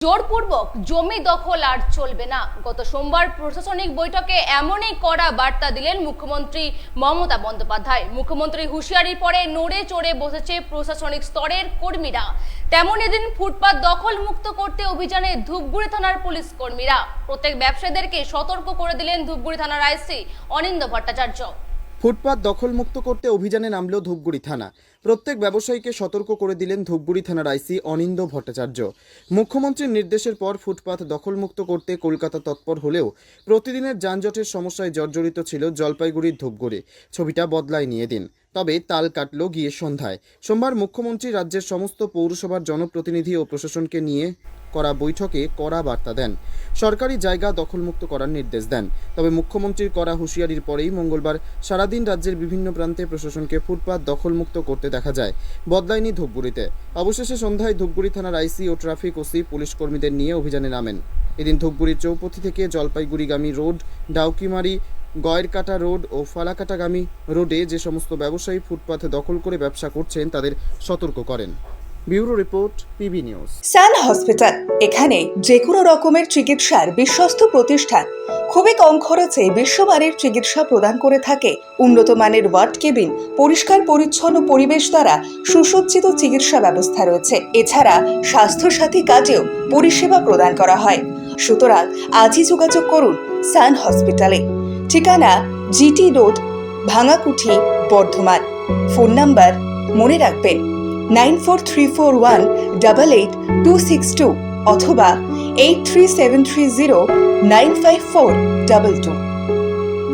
জোরপূর্বক জমি দখল আর চলবে না। গত সোমবার প্রশাসনিক বৈঠকে এমনই কড়া বার্তা দিলেন মুখ্যমন্ত্রী মমতা বন্দ্যোপাধ্যায়। মুখ্যমন্ত্রীর হুঁশিয়ারির পরে নড়ে চড়ে বসেছে প্রশাসনিক স্তরের কর্মীরা। তেমন এদিন ফুটপাত দখল মুক্ত করতে অভিযানে ধূপগুড়ি থানার পুলিশ কর্মীরা। প্রত্যেক ব্যবসায়ীদেরকে সতর্ক করে দিলেন ধূপগুড়ি থানার আইসি অনিন্দ ভট্টাচার্য। ফুটপাত দখলমুক্ত করতে অভিযানে নামল ধূপগুড়ি থানা। প্রত্যেক ব্যবসায়ীকে সতর্ক করে দিলেন ধূপগুড়ি থানার আইসি অনিন্দ ভট্টাচার্য। মুখ্যমন্ত্রীর নির্দেশের পর ফুটপাত দখলমুক্ত করতে কলকাতা তৎপর হলেও প্রতিদিনের যানজটের সমস্যায় জর্জরিত ছিল জলপাইগুড়ির ধূপগুড়ি। ছবিটা বদলায় নিয়ে দিন, তবে তাল কাটল গিয়ে সন্ধ্যায়। সোমবার মুখ্যমন্ত্রী রাজ্যের সমস্ত পৌরসভার জনপ্রতিনিধি ও প্রশাসনকে নিয়ে করা বৈঠকে কড়া বার্তা দেন। সরকারি জায়গা দখলমুক্ত করার নির্দেশ দেন। তবে মুখ্যমন্ত্রীর কড়া হুঁশিয়ারির পরেই মঙ্গলবার সারাদিন রাজ্যের বিভিন্ন প্রান্তে প্রশাসনকে ফুটপাত দখলমুক্ত করতে দেখা যায়। বদলায়নি ধূপগুড়িতে। অবশেষে সন্ধ্যায় ধূপগুড়ি থানার আইসি ও ট্রাফিক ওসি পুলিশ কর্মীদের নিয়ে অভিযানে নামেন। এদিন ধূপগুড়ির চৌপথি থেকে জলপাইগুড়িগামী রোড, ডাউকিমারি, গয়েরকাটা রোড ও ফালাকাটাগামী রোডে যে সমস্ত ব্যবসায়ী ফুটপাত দখল করে ব্যবসা করছেন তাদের সতর্ক করেন। Bureau report, PB news. Sun hospital, এখানে যে কোনো রকমের চিকিৎসার বিশ্বস্ত প্রতিষ্ঠান। খুবই কম খরচে বিশ্বমানের চিকিৎসা প্রদান করে থাকে। উন্নত মানের ওয়ার্ড কেবিন, পরিষ্কার পরিচ্ছন্ন পরিবেশ দ্বারা সুসজ্জিত চিকিৎসা ব্যবস্থা রয়েছে। এছাড়া স্বাস্থ্য সাথী কাজেও পরিষেবা প্রদান করা হয়। সুতরাং আজই যোগাযোগ করুন সান হসপিটালে। ঠিকানা GT road, Bhangakuthi, Bardhaman. Phone number মনে রাখবেন 9434188262 অথবা 83730954222।